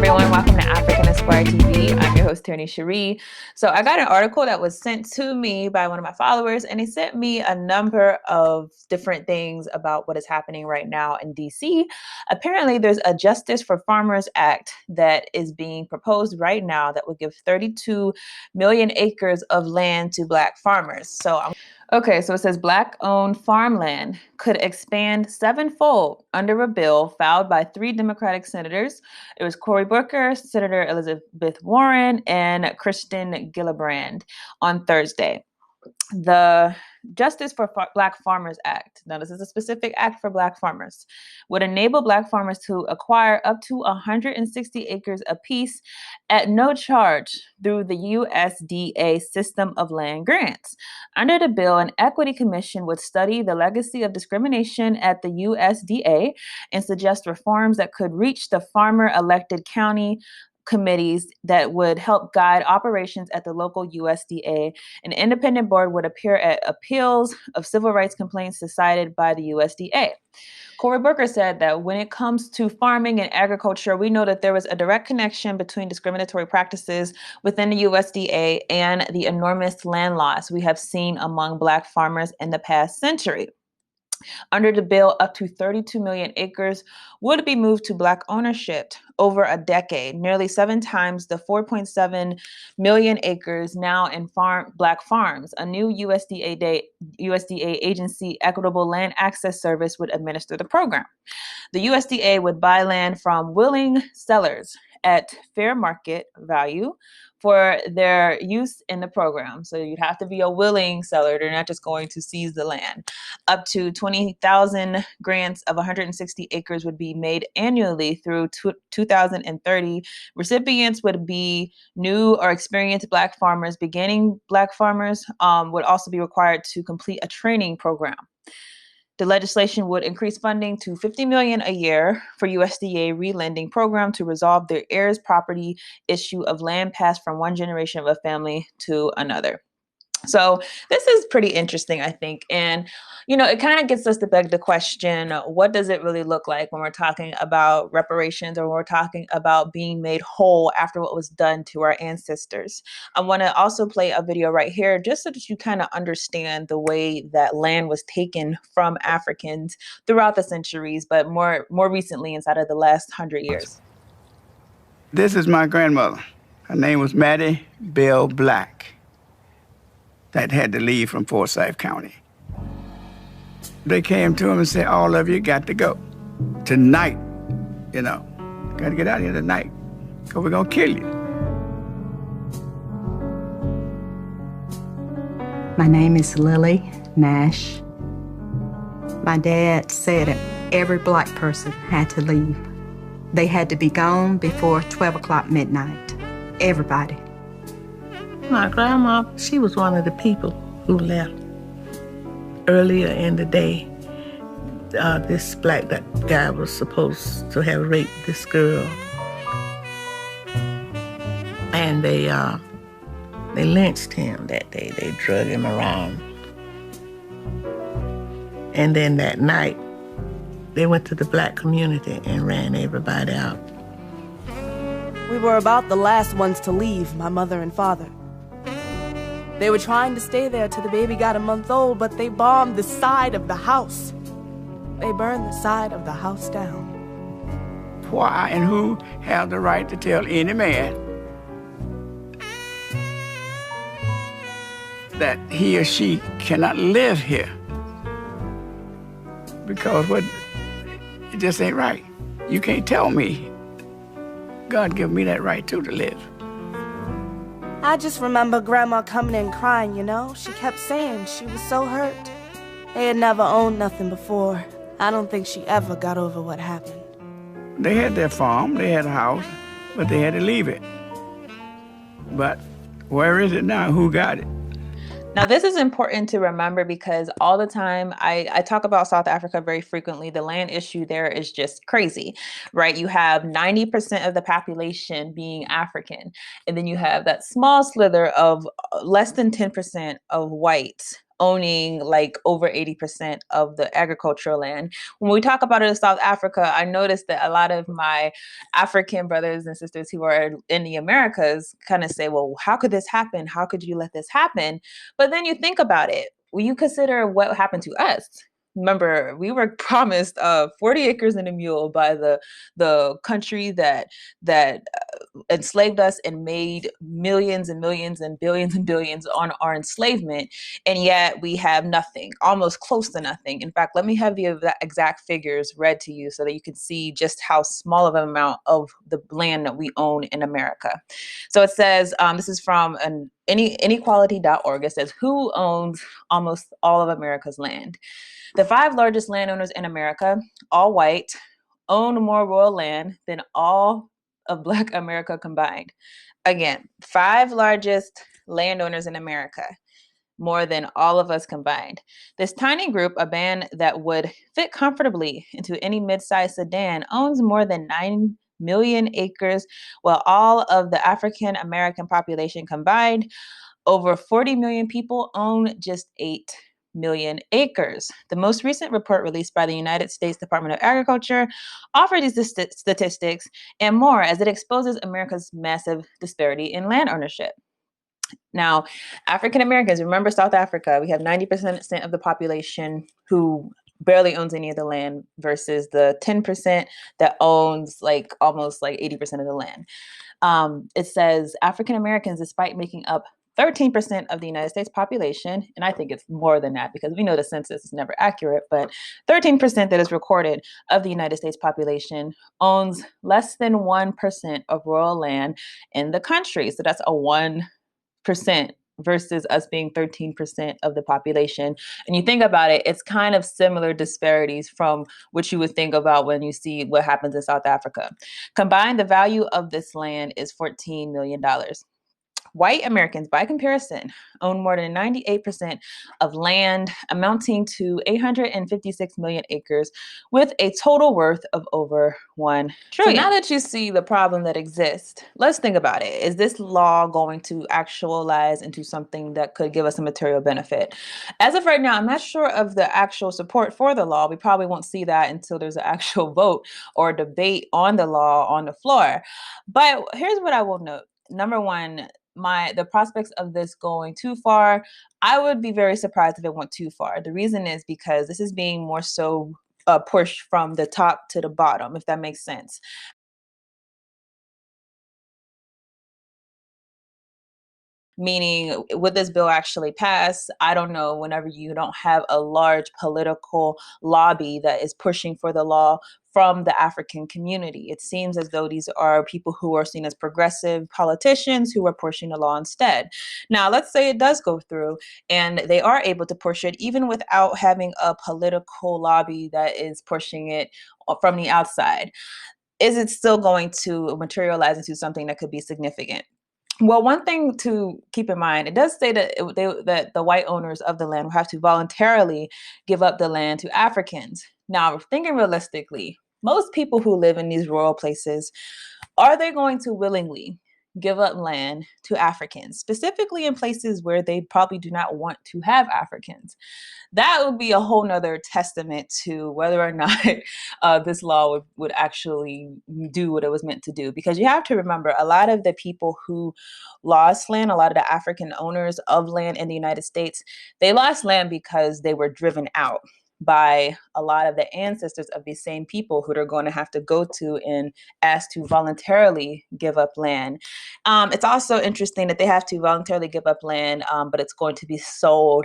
everyone. Welcome to African Esquire TV. I'm your host, Tony Cherie. So I got an article that was sent to me by one of my followers, and he sent me a number of different things about what is happening right now in DC. Apparently, there's a Justice for Farmers Act that is being proposed right now that would give 32 million acres of land to Black farmers. Okay, so it says Black-owned farmland could expand sevenfold under a bill filed by 3 Democratic senators. It was Cory Booker, Senator Elizabeth Warren, and Kristen Gillibrand on Thursday. The Justice for Black Farmers Act, now this is a specific act for Black farmers, would enable Black farmers to acquire up to 160 acres apiece at no charge through the USDA system of land grants. Under the bill, an equity commission would study the legacy of discrimination at the USDA and suggest reforms that could reach the farmer-elected county committees that would help guide operations at the local USDA. An independent board would appear at appeals of civil rights complaints decided by the USDA. Cory Booker said that when it comes to farming and agriculture, we know that there was a direct connection between discriminatory practices within the USDA and the enormous land loss we have seen among Black farmers in the past century. Under the bill, up to 32 million acres would be moved to Black ownership over a decade, nearly 7 times the 4.7 million acres now in Black farms. A new USDA agency, Equitable Land Access Service, would administer the program. The USDA would buy land from willing sellers at fair market value for their use in the program. So you'd have to be a willing seller. They're not just going to seize the land. Up to 20,000 grants of 160 acres would be made annually through 2030. Recipients would be new or experienced Black farmers. Beginning Black farmers would also be required to complete a training program. The legislation would increase funding to $50 million a year for USDA relending program to resolve the heirs property issue of land passed from one generation of a family to another. So this is pretty interesting, I think. And, it kind of gets us to beg the question, what does it really look like when we're talking about reparations or when we're talking about being made whole after what was done to our ancestors? I want to also play a video right here just so that you kind of understand the way that land was taken from Africans throughout the centuries, but more recently inside of the last 100 years. This is my grandmother. Her name was Mattie Bell Black. That had to leave from Forsyth County. They came to him and said, all of you got to go. Tonight, got to get out of here tonight, because we're going to kill you. My name is Lily Nash. My dad said that every Black person had to leave. They had to be gone before 12 o'clock midnight. Everybody. My grandma, she was one of the people who left. Earlier in the day, this Black guy was supposed to have raped this girl. And they lynched him that day. They drug him around. And then that night, they went to the Black community and ran everybody out. We were about the last ones to leave, my mother and father. They were trying to stay there till the baby got a month old, but they bombed the side of the house. They burned the side of the house down. Why and who have the right to tell any man that he or she cannot live here? Because it just ain't right. You can't tell me. God gave me that right too to live. I just remember Grandma coming in crying, She kept saying she was so hurt. They had never owned nothing before. I don't think she ever got over what happened. They had their farm, they had a house, but they had to leave it. But where is it now? Who got it? Now, this is important to remember because all the time I talk about South Africa very frequently. The land issue there is just crazy, right? You have 90% of the population being African, and then you have that small slither of less than 10% of whites owning like over 80% of the agricultural land. When we talk about it in South Africa, I noticed that a lot of my African brothers and sisters who are in the Americas kind of say, well, how could this happen? How could you let this happen? But then you think about it, when you consider what happened to us. Remember, we were promised 40 acres and a mule by the country that enslaved us and made millions and millions and billions on our enslavement, and yet we have nothing, almost close to nothing. In fact, let me have the exact figures read to you so that you can see just how small of an amount of the land that we own in America. So it says, this is from inequality.org. It says, who owns almost all of America's land? The 5 largest landowners in America, all white, own more rural land than all of Black America combined. Again, 5 largest landowners in America, more than all of us combined. This tiny group, a band that would fit comfortably into any mid-sized sedan, owns more than 9 million acres, while all of the African American population combined, over 40 million people, own just 8 million acres. The most recent report released by the United States Department of Agriculture offers these statistics and more as it exposes America's massive disparity in land ownership. Now, African Americans, remember South Africa, we have 90% of the population who barely owns any of the land versus the 10% that owns like almost like 80% of the land. It says African Americans, despite making up 13% of the United States population, and I think it's more than that because we know the census is never accurate, but 13% that is recorded of the United States population owns less than 1% of rural land in the country. So that's a 1% versus us being 13% of the population. And you think about it, it's kind of similar disparities from what you would think about when you see what happens in South Africa. Combined, the value of this land is $14 million. White Americans, by comparison, own more than 98% of land, amounting to 856 million acres, with a total worth of over $1 trillion. So now that you see the problem that exists, let's think about it. Is this law going to actualize into something that could give us a material benefit? As of right now, I'm not sure of the actual support for the law. We probably won't see that until there's an actual vote or debate on the law on the floor. But here's what I will note. Number one, the prospects of this going too far, I would be very surprised if it went too far. The reason is because this is being more so pushed from the top to the bottom, if that makes sense. Meaning, would this bill actually pass? I don't know. Whenever you don't have a large political lobby that is pushing for the law from the African community, it seems as though these are people who are seen as progressive politicians who are pushing the law instead. Now, let's say it does go through and they are able to push it even without having a political lobby that is pushing it from the outside. Is it still going to materialize into something that could be significant? Well, one thing to keep in mind, it does say that that the white owners of the land will have to voluntarily give up the land to Africans. Now, thinking realistically, most people who live in these rural places, are they going to willingly give up land to Africans, specifically in places where they probably do not want to have Africans? That would be a whole nother testament to whether or not this law would actually do what it was meant to do. Because you have to remember, a lot of the people who lost land, a lot of the African owners of land in the United States, they lost land because they were driven out by a lot of the ancestors of these same people who they're going to have to go to and ask to voluntarily give up land. It's also interesting that they have to voluntarily give up land, but it's going to be sold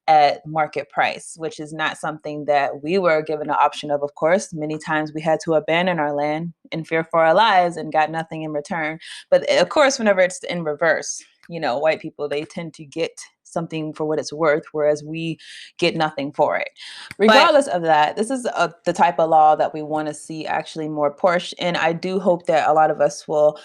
at market price, which is not something that we were given the option of course. Many times we had to abandon our land in fear for our lives and got nothing in return. But of course, whenever it's in reverse, white people, they tend to get something for what it's worth, whereas we get nothing for it. Regardless of that, this is the type of law that we want to see actually more pushed. And I do hope that a lot of us will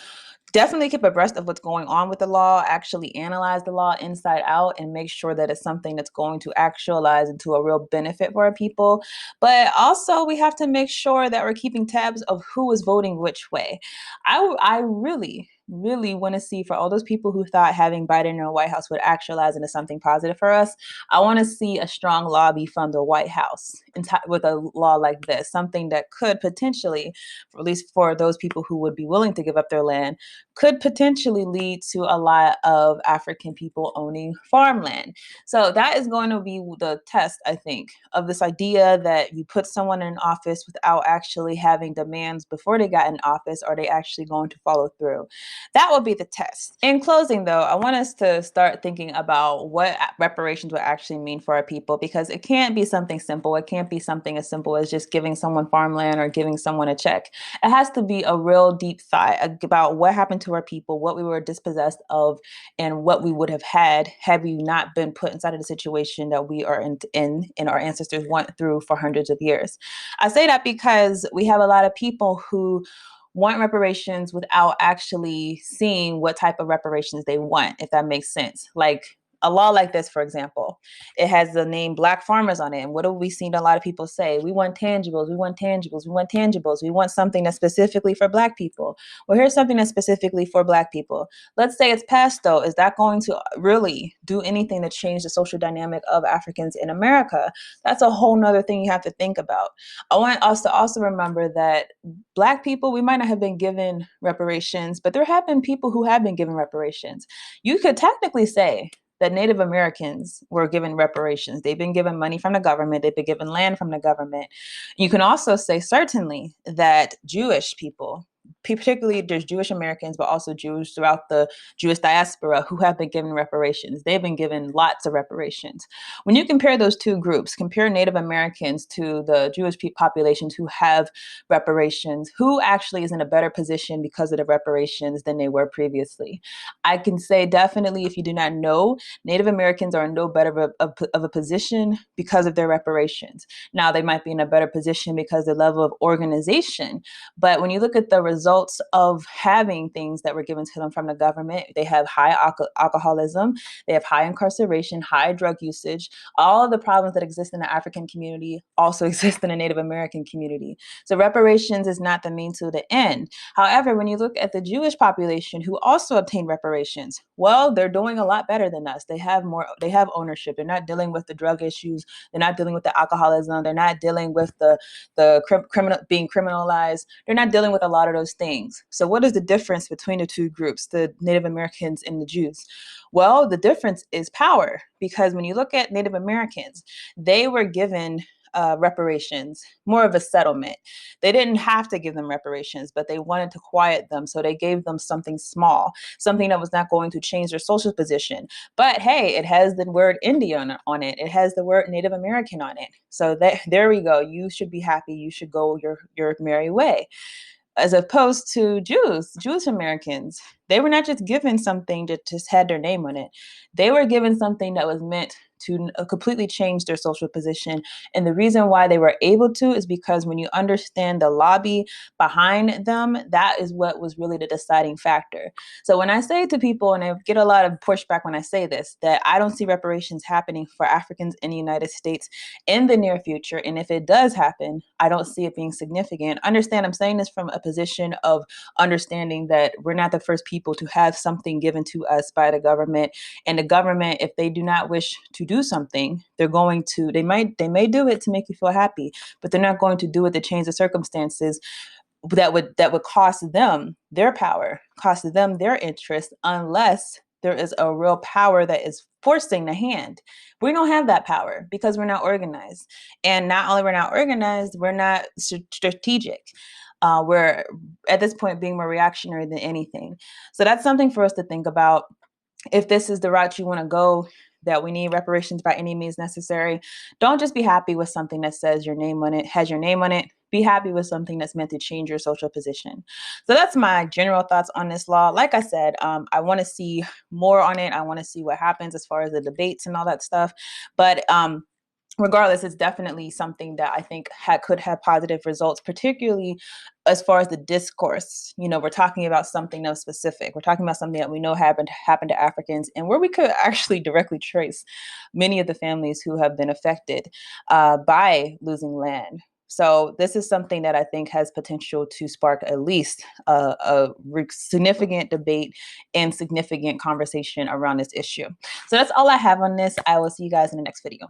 definitely keep abreast of what's going on with the law, actually analyze the law inside out, and make sure that it's something that's going to actualize into a real benefit for our people. But also, we have to make sure that we're keeping tabs of who is voting which way. I really really want to see, for all those people who thought having Biden in the White House would actualize into something positive for us, I want to see a strong lobby from the White House with a law like this, something that could potentially, at least for those people who would be willing to give up their land, could potentially lead to a lot of African people owning farmland. So that is going to be the test, I think, of this idea that you put someone in office without actually having demands before they got in office. Are they actually going to follow through? That will be the test. In closing, though, I want us to start thinking about what reparations would actually mean for our people, because it can't be something simple. It can't be something as simple as just giving someone farmland or giving someone a check. It has to be a real deep thought about what happened to our people, what we were dispossessed of, and what we would have had we not been put inside of the situation that we are in and our ancestors went through for hundreds of years. I say that because we have a lot of people who want reparations without actually seeing what type of reparations they want, if that makes sense. Like a law like this, for example, it has the name Black farmers on it. And what have we seen a lot of people say? We want tangibles, we want tangibles, we want tangibles. We want something that's specifically for Black people. Well, here's something that's specifically for Black people. Let's say it's passed, though. Is that going to really do anything to change the social dynamic of Africans in America? That's a whole nother thing you have to think about. I want us to also remember that Black people, we might not have been given reparations, but there have been people who have been given reparations. You could technically say that Native Americans were given reparations. They've been given money from the government. They've been given land from the government. You can also say certainly that Jewish people, particularly there's Jewish Americans, but also Jews throughout the Jewish diaspora who have been given reparations. They've been given lots of reparations. When you compare those two groups, compare Native Americans to the Jewish populations who have reparations, who actually is in a better position because of the reparations than they were previously? I can say definitely, if you do not know, Native Americans are in no better of a position because of their reparations. Now, they might be in a better position because of the level of organization, but when you look at the results of having things that were given to them from the government, they have high alcoholism, they have high incarceration, high drug usage. All of the problems that exist in the African community also exist in the Native American community. So reparations is not the means to the end. However, when you look at the Jewish population who also obtained reparations, well, they're doing a lot better than us. They have ownership. They're not dealing with the drug issues. They're not dealing with the alcoholism. They're not dealing with the criminal being criminalized. They're not dealing with a lot of those things. So what is the difference between the two groups, the Native Americans and the Jews? Well, the difference is power, because when you look at Native Americans, they were given reparations, more of a settlement. They didn't have to give them reparations, but they wanted to quiet them. So they gave them something small, something that was not going to change their social position. But hey, it has the word Indian on it. It has the word Native American on it. So there we go. You should be happy. You should go your merry way. As opposed to Jewish Americans, they were not just given something that just had their name on it. They were given something that was meant to completely change their social position. And the reason why they were able to is because when you understand the lobby behind them, that is what was really the deciding factor. So when I say to people, and I get a lot of pushback when I say this, that I don't see reparations happening for Africans in the United States in the near future. And if it does happen, I don't see it being significant. Understand, I'm saying this from a position of understanding that we're not the first people to have something given to us by the government. And the government, if they do not wish to do something, they may do it to make you feel happy, but they're not going to do it to change the circumstances that would cost them their power, cost them their interest, unless there is a real power that is forcing the hand. We don't have that power because we're not organized. And not only we're not organized, we're not strategic. We're at this point being more reactionary than anything. So that's something for us to think about. If this is the route you want to go, that we need reparations by any means necessary, don't just be happy with something that says your name on it, has your name on it. Be happy with something that's meant to change your social position. So that's my general thoughts on this law. Like I said, I want to see more on it. I want to see what happens as far as the debates and all that stuff. But regardless, it's definitely something that I think could have positive results, particularly as far as the discourse. You know, we're talking about something that was specific. We're talking about something that we know happened to Africans, and where we could actually directly trace many of the families who have been affected by losing land, So this is something that I think has potential to spark at least a significant debate and significant conversation around this issue. So that's all I have on this. I will see you guys in the next video.